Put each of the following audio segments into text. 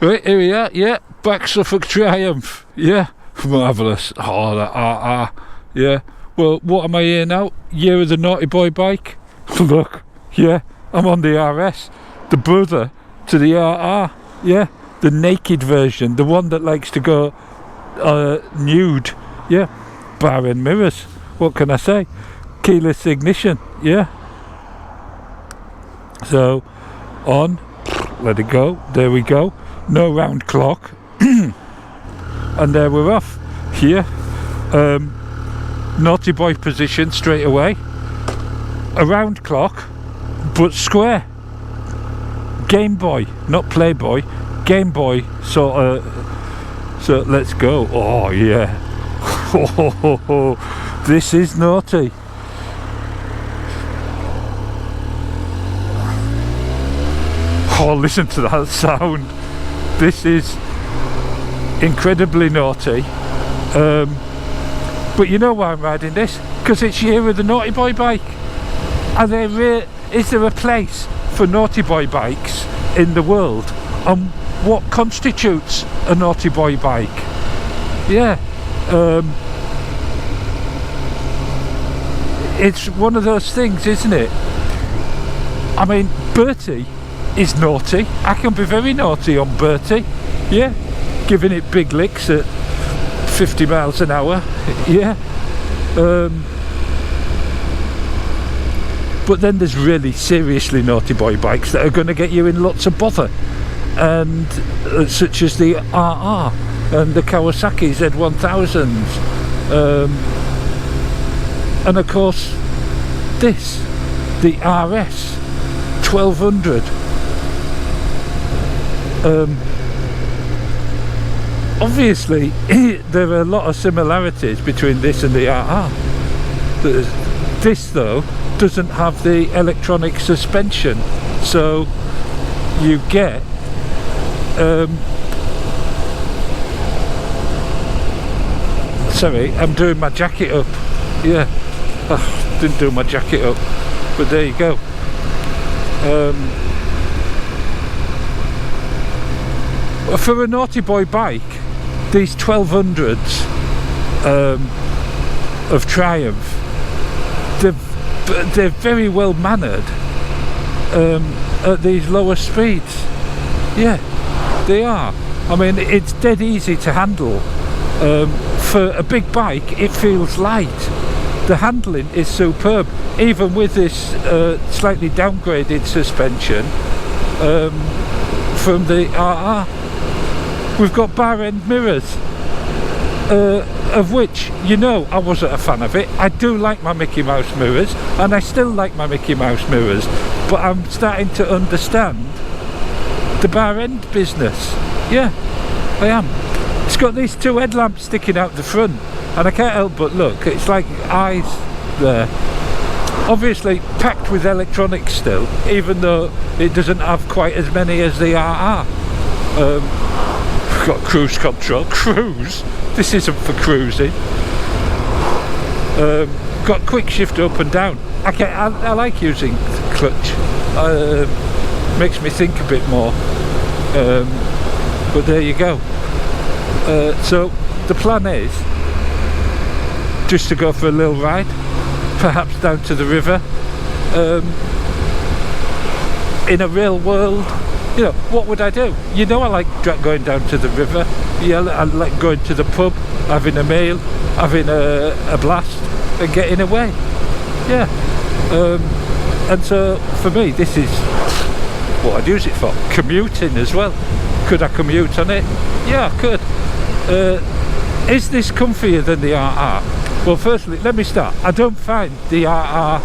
Right, here we are, yeah, back Suffolk Triumph, yeah, marvellous. Oh, that RR, yeah. Well, what am I here now? Year of the Naughty Boy bike. Look, yeah, I'm on the RS, the brother to the RR, yeah, the naked version, the one that likes to go nude, yeah, bar and mirrors, what can I say? Keyless ignition, yeah. So, on, let it go, there we go. No round clock. And there we're off. Here, naughty boy position straight away. A round clock, but square. Game Boy, not Playboy. Game Boy sort of. So let's go. Oh yeah. This is naughty. Oh, listen to that sound. This is incredibly naughty. But you know why I'm riding this? Because it's year of the Naughty Boy bike. Is there a place for naughty boy bikes in the world? And what constitutes a naughty boy bike? Yeah. It's one of those things, isn't it? I mean, Bertie is naughty. I can be very naughty on Bertie, yeah, giving it big licks at 50 miles an hour, yeah. But then there's really seriously naughty boy bikes that are going to get you in lots of bother, and such as the RR and the Kawasaki Z1000s, and of course this, the RS 1200. Obviously there are a lot of similarities between this and the RR. This though doesn't have the electronic suspension, so you get sorry, I'm doing my jacket up, yeah. Oh, didn't do my jacket up, but there you go. For a naughty boy bike, these 1200s of Triumph, they're very well mannered at these lower speeds. Yeah, they are. I mean, it's dead easy to handle. For a big bike, it feels light. The handling is superb, even with this slightly downgraded suspension from the RR. We've got bar end mirrors, of which, you know, I wasn't a fan of it. I do like my Mickey Mouse mirrors, and I still like my Mickey Mouse mirrors, but I'm starting to understand the bar end business. Yeah, I am. It's got these two headlamps sticking out the front, and I can't help but look. It's like eyes there. Obviously packed with electronics still, even though it doesn't have quite as many as the RR. Got cruise control. Cruise? This isn't for cruising. Got quick shift up and down. I like using the clutch. Makes me think a bit more. But there you go. So the plan is just to go for a little ride, perhaps down to the river. In a real world, you know, what would I do? You know, I like going down to the river. Yeah, I like going to the pub, having a meal, having a blast, and getting away. Yeah. And so for me, this is what I'd use it for. Commuting as well. Could I commute on it? Yeah, I could. Is this comfier than the RR? Well, firstly, let me start. I don't find the RR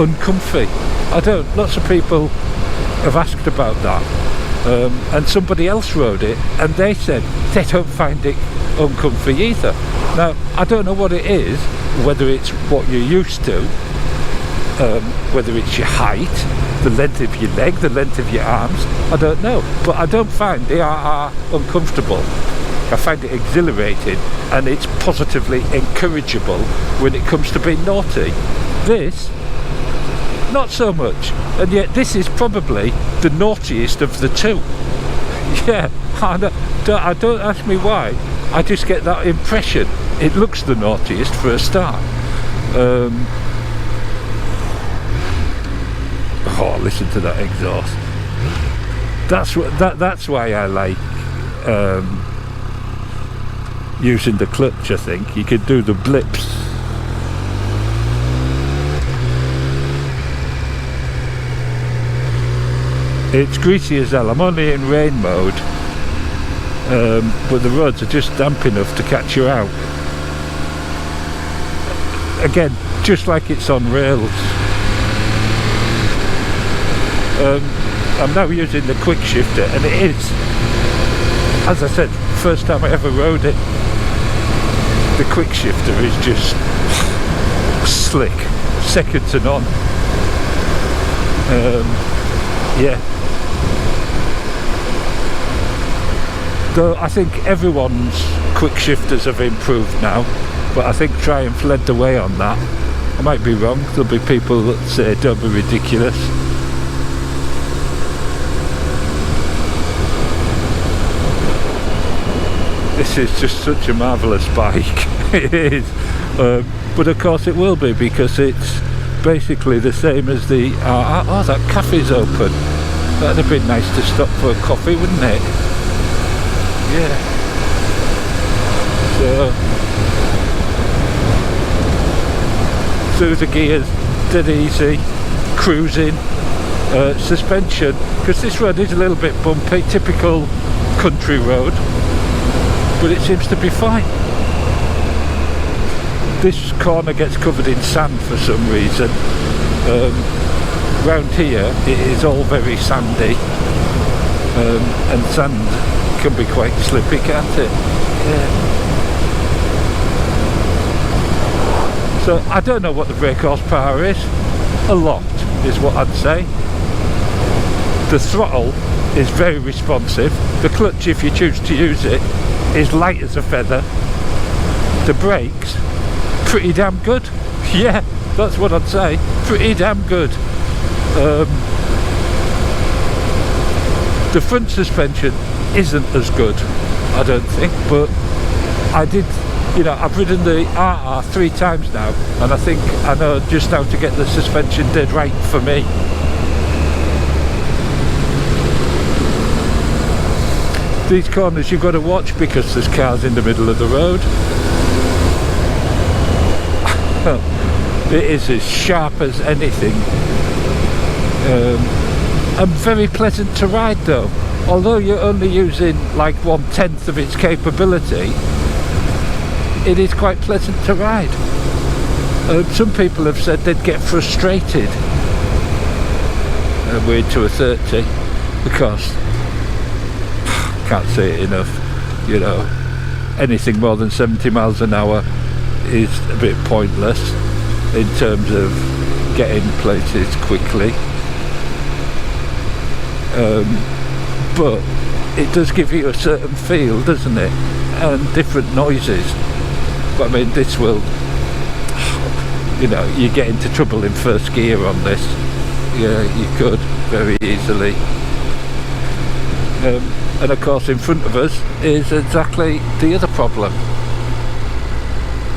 uncomfy. I don't. Lots of people have asked about that, and somebody else rode it and they said they don't find it uncomfy either. Now, I don't know what it is, whether it's what you're used to, whether it's your height, the length of your leg, the length of your arms, I don't know, but I don't find the RR uncomfortable. I find it exhilarating, and it's positively encourageable when it comes to being naughty. This, not so much, and yet this is probably the naughtiest of the two. Yeah, don't ask me why. I just get that impression. It looks the naughtiest for a start. Oh, listen to that exhaust. That's why I like using the clutch. I think you can do the blips. It's greasy as hell. I'm only in rain mode, but the roads are just damp enough to catch you out. Again, just like it's on rails. I'm now using the quick shifter, and it is, as I said, first time I ever rode it. The quick shifter is just slick, second to none. Yeah. Though I think everyone's quick shifters have improved now, but I think Triumph led the way on that. I might be wrong. There'll be people that say don't be ridiculous. This is just such a marvellous bike. It is, but of course it will be, because it's basically the same as the oh, that cafe's open. That'd have been nice to stop for a coffee, wouldn't it? Yeah. So through the gears, dead easy, cruising. Suspension, because this road is a little bit bumpy, typical country road, but it seems to be fine. This corner gets covered in sand for some reason. Round here it is all very sandy, and sand can be quite slippy, can't it? Yeah. So I don't know what the brake horsepower is. A lot is what I'd say. The throttle is very responsive. The clutch, if you choose to use it, is light as a feather. The brakes, pretty damn good. Yeah, that's what I'd say. Pretty damn good. The front suspension isn't as good, I don't think, but I did, you know, I've ridden the RR 3 times now, and I think I know just how to get the suspension dead right for me. These corners you've got to watch because there's cars in the middle of the road. It is as sharp as anything, and very pleasant to ride though. Although you're only using like 1/10 of its capability, it is quite pleasant to ride. Some people have said they'd get frustrated we're to a 30 because, can't say it enough, you know, anything more than 70 miles an hour is a bit pointless in terms of getting places quickly. But it does give you a certain feel, doesn't it? And different noises. But I mean, this will, you know, you get into trouble in first gear on this. Yeah, you could very easily. And of course in front of us is exactly the other problem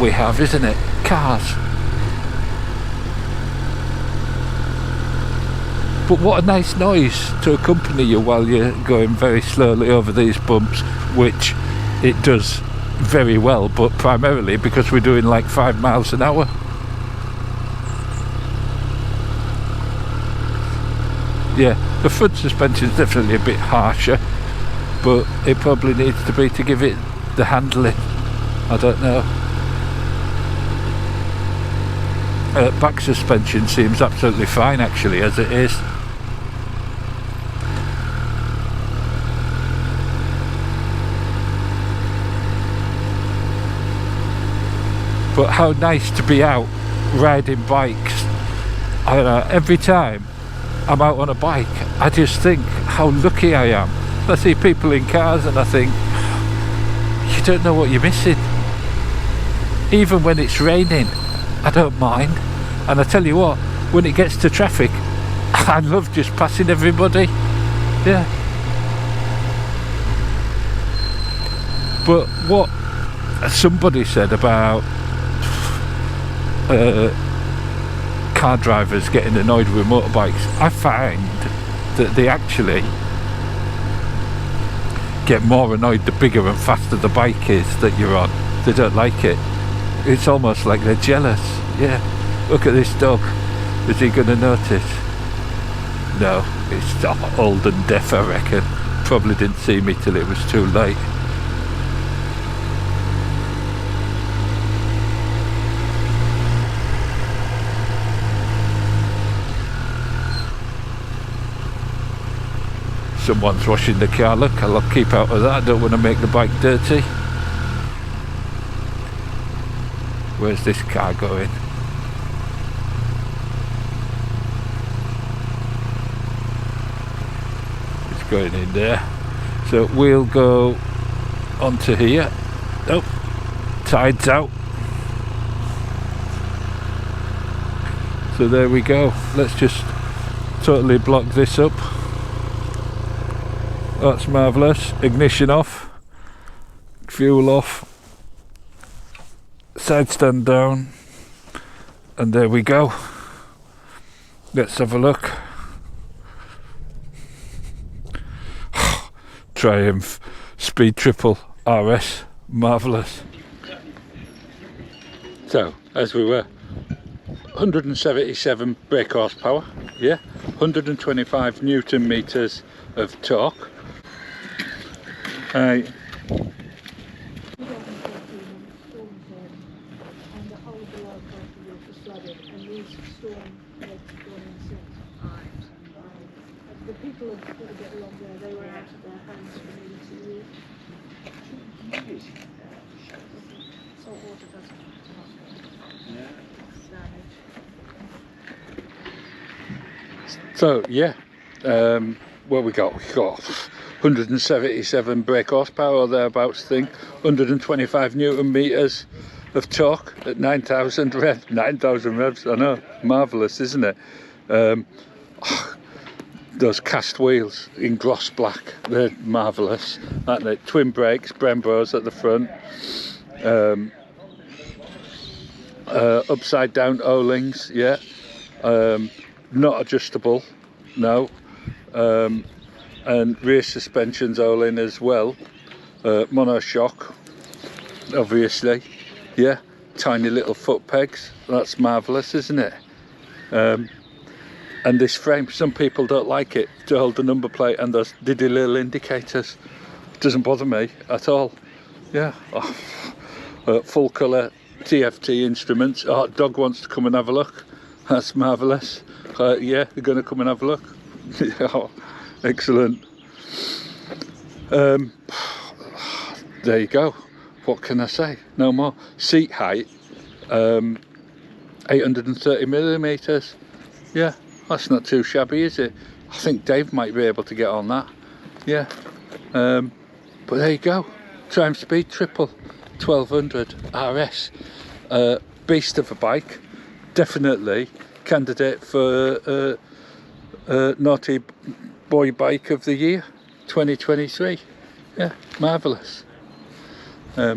we have, isn't it? Cars. But what a nice noise to accompany you while you're going very slowly over these bumps, which it does very well, but primarily because we're doing like 5 miles an hour. Yeah, the front suspension is definitely a bit harsher, but it probably needs to be to give it the handling. I don't know. Back suspension seems absolutely fine actually as it is. But how nice to be out riding bikes. I don't know, every time I'm out on a bike I just think how lucky I am. I see people in cars and I think, you don't know what you're missing. Even when it's raining, I don't mind. And I tell you what, when it gets to traffic, I love just passing everybody. Yeah. But what somebody said about car drivers getting annoyed with motorbikes, I find that they actually get more annoyed the bigger and faster the bike is that you're on. They don't like it. It's almost like they're jealous. Yeah, look at this dog. Is he going to notice? No, it's old and deaf, I reckon. Probably didn't see me till it was too late. Someone's washing the car. Look, I'll keep out of that. I don't want to make the bike dirty. Where's this car going? It's going in there. So we'll go onto here. Oh, tide's out. So there we go. Let's just totally block this up. That's marvellous. Ignition off, fuel off, side stand down, and there we go. Let's have a look. Triumph Speed Triple RS, marvellous. So, as we were, 177 brake horsepower, yeah, 125 Newton meters of torque. The people have got to get along there. They were out of their hands for nearly 2 years. Salt water doesn't damage. So yeah, what we got? We got 177 brake horsepower or thereabouts thing, 125 Newton meters of torque at 9,000 revs. 9,000 revs, I know, marvellous, isn't it? Those cast wheels in gloss black, they're marvellous, aren't they? Twin brakes, Brembos at the front, upside down O-rings, yeah, not adjustable, no, and rear suspension's O-ring as well, monoshock, obviously, yeah, tiny little foot pegs, that's marvellous, isn't it? And this frame, some people don't like it to hold the number plate and those diddy little indicators. Doesn't bother me at all. Yeah. Oh. Full colour TFT instruments. Oh, dog wants to come and have a look. That's marvellous. Yeah, they're going to come and have a look. Oh, excellent. There you go. What can I say? No more. Seat height, 830 millimetres. Yeah. That's not too shabby, is it? I think Dave might be able to get on that. Yeah. But there you go. Triumph Speed Triple 1200 RS. Beast of a bike. Definitely candidate for Naughty Boy Bike of the Year 2023. Yeah, marvellous. There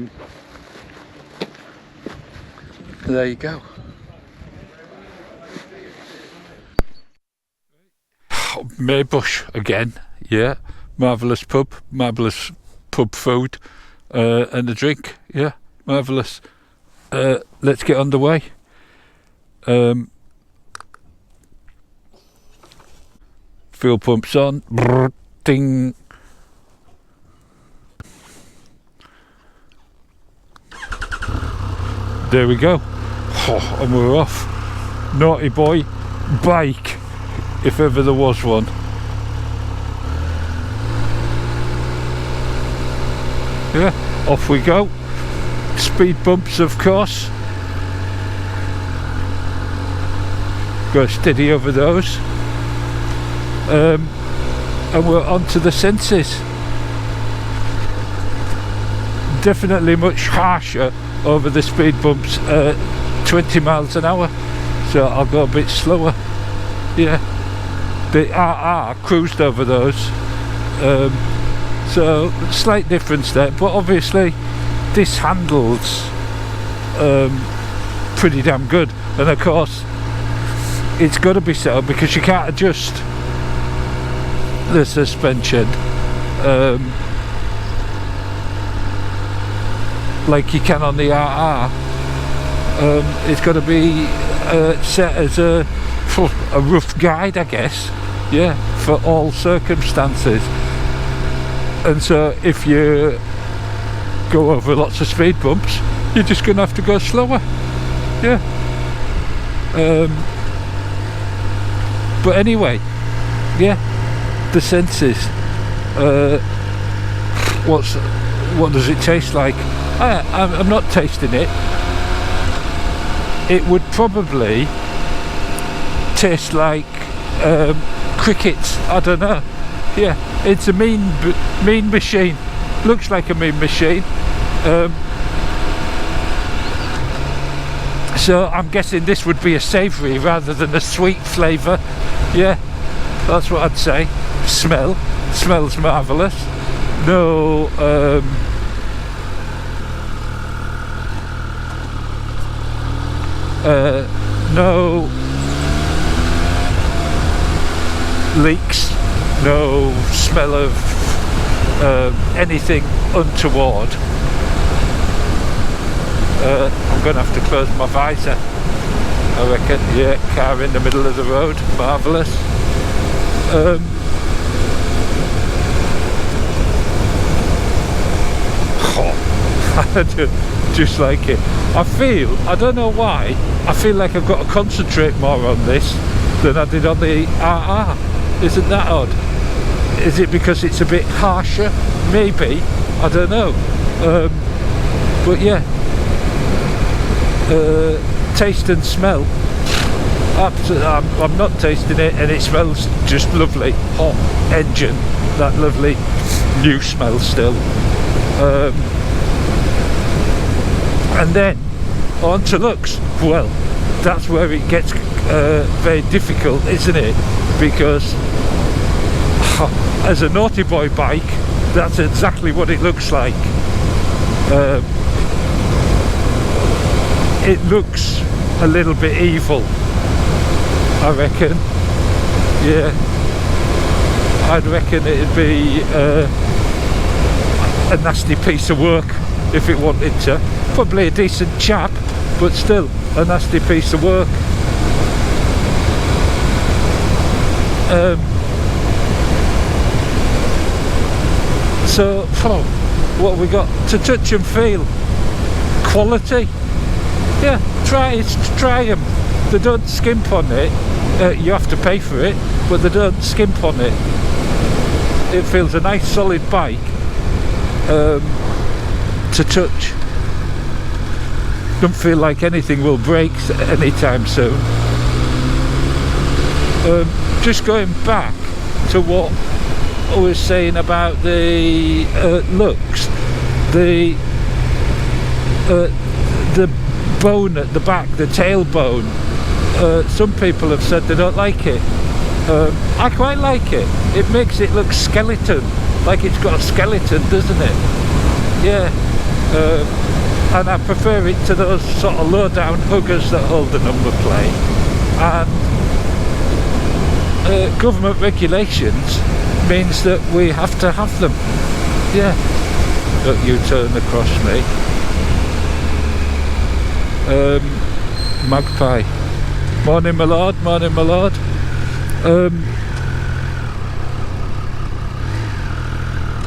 you go. Maybush again, yeah, marvellous pub food, and a drink, yeah, marvellous. Let's get underway. Fuel pumps on, brrr, ding. There we go. Oh, and we're off. Naughty Boy Bike, if ever there was one. Yeah, off we go. Speed bumps, of course. Go steady over those. And we're on to the senses. Definitely much harsher over the speed bumps at 20 miles an hour. So I'll go a bit slower. Yeah. The RR cruised over those, So slight difference there, but obviously this handles pretty damn good, and of course it's got to be so because you can't adjust the suspension like you can on the RR. It's got to be set as a rough guide, I guess, yeah, for all circumstances. And so if you go over lots of speed bumps, you're just going to have to go slower, yeah. But anyway, yeah, the senses. What does it taste like? I'm not tasting it. It would probably taste like crickets. I don't know. Yeah, it's a mean machine. Looks like a mean machine. So I'm guessing this would be a savoury rather than a sweet flavour. Yeah, that's what I'd say. Smells marvellous. No no leaks, no smell of anything untoward. I'm going to have to close my visor, I reckon. Yeah, car in the middle of the road, marvellous. Just like it. I don't know why, I feel like I've got to concentrate more on this than I did on the RR. Isn't that odd? Is it because it's a bit harsher? Maybe, I don't know. But yeah, taste and smell, absolutely. I'm not tasting it, and it smells just lovely. Hot engine, that lovely new smell still. And then on to looks. Well, that's where it gets very difficult, isn't it? Because as a naughty boy bike, that's exactly what it looks like. It looks a little bit evil, I reckon. Yeah, I'd reckon it'd be a nasty piece of work if it wanted to. Probably a decent chap, but still a nasty piece of work. So what we got to touch and feel? Quality. Yeah, try them. They don't skimp on it. You have to pay for it, but they don't skimp on it. It feels a nice solid bike to touch. Don't feel like anything will break anytime soon. Just going back to what I was saying about the looks, the bone at the back, the tailbone. Some people have said they don't like it. I quite like it. It makes it look skeleton, like it's got a skeleton, doesn't it? Yeah. And I prefer it to those sort of low down huggers that hold the number plate. And government regulations means that we have to have them. Yeah. Don't you turn across me. Magpie. Morning my lord, morning my lord.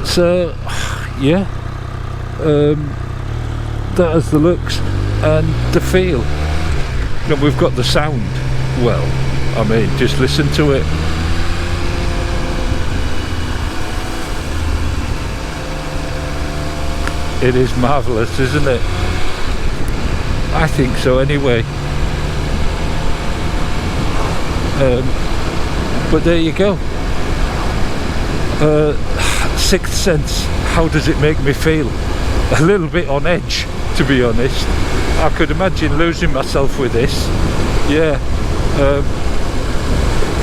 So yeah, that is the looks and the feel. And we've got the sound. Well, I mean, just listen to it. It is marvellous, isn't it? I think so anyway. But there you go. Sixth sense, how does it make me feel? A little bit on edge, to be honest. I could imagine losing myself with this. Yeah.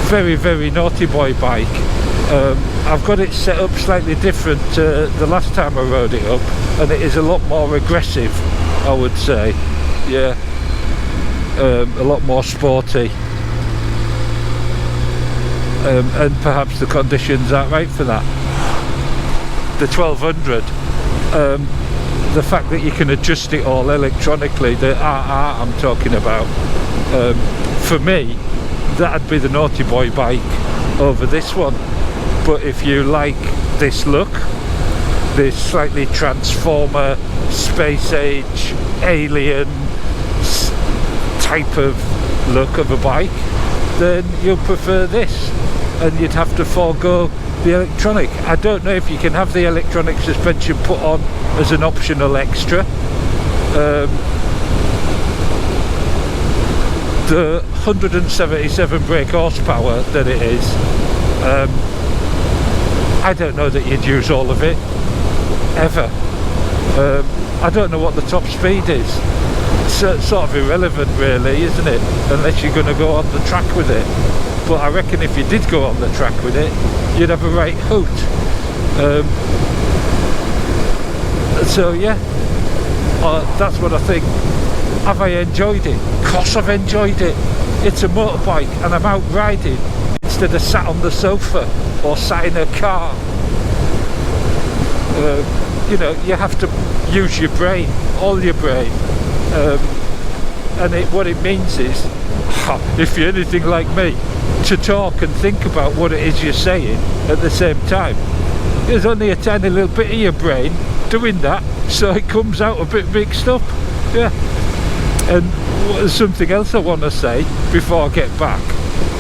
Very, very naughty boy bike. I've got it set up slightly different to the last time I rode it up, and it is a lot more aggressive, I would say. Yeah, a lot more sporty, and perhaps the conditions aren't right for that. The 1200, the fact that you can adjust it all electronically, the RR I'm talking about, for me that'd be the naughty boy bike over this one. But if you like this look, this slightly transformer, space age, alien type of look of a bike, then you'll prefer this, and you'd have to forego the electronic. I don't know if you can have the electronic suspension put on as an optional extra. The 177 brake horsepower that it is, I don't know that you'd use all of it ever. I don't know what the top speed is. It's sort of irrelevant really, isn't it, unless you're going to go on the track with it. But I reckon if you did go on the track with it, you'd have a right hoot. So yeah, that's what I think. Have I enjoyed it? Of course I've enjoyed it. It's a motorbike and I'm out riding instead of sat on the sofa or sat in a car. You know, you have to use your brain, all your brain. And what it means is, if you're anything like me, to talk and think about what it is you're saying at the same time. There's only a tiny little bit of your brain doing that, so it comes out a bit mixed up. Yeah. And something else I want to say before I get back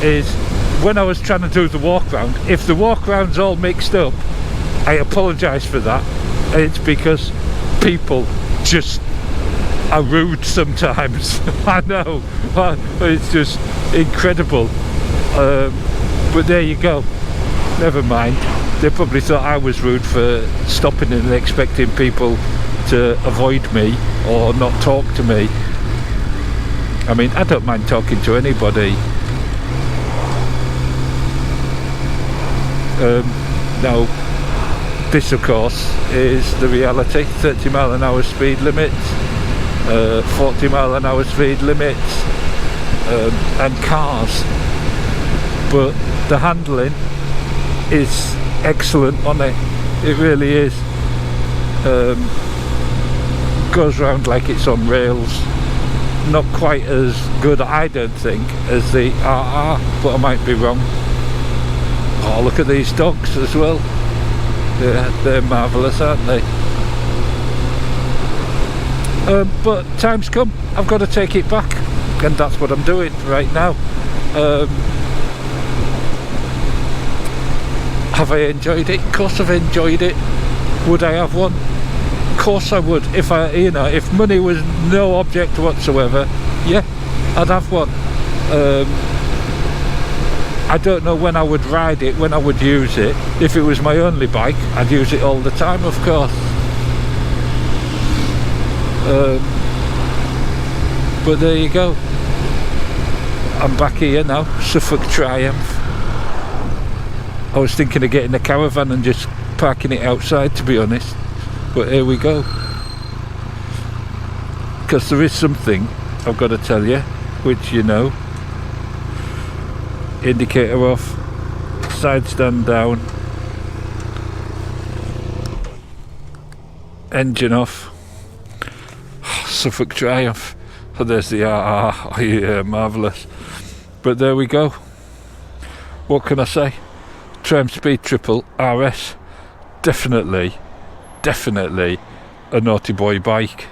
is, when I was trying to do the walk round, if the walk round's all mixed up, I apologise for that. It's because people just are rude sometimes. I know, it's just incredible. But there you go, never mind. They probably thought I was rude for stopping and expecting people to avoid me or not talk to me. I mean, I don't mind talking to anybody. Now, this of course is the reality. 30 mile an hour speed limit, 40 mile an hour speed limits, and cars. But the handling is excellent on it. It really is. Goes round like it's on rails. Not quite as good, I don't think, as the RR, but I might be wrong. Oh, look at these dogs as well. They're marvellous, aren't they? But time's come. I've got to take it back, and that's what I'm doing right now. Have I enjoyed it? Of course I've enjoyed it. Would I have one? Of course I would. If if money was no object whatsoever, yeah, I'd have one. I don't know when I would ride it, when I would use it. If it was my only bike, I'd use it all the time, of course. But there you go. I'm back here now, Suffolk Triumph. I was thinking of getting a caravan and just parking it outside, to be honest. But here we go. Because there is something I've got to tell you, which you know. Indicator off, side stand down, engine off. Suffolk Triumph. Oh, there's the RR. Oh, yeah, marvellous. But there we go. What can I say? Triumph Speed Triple RS. Definitely a naughty boy bike.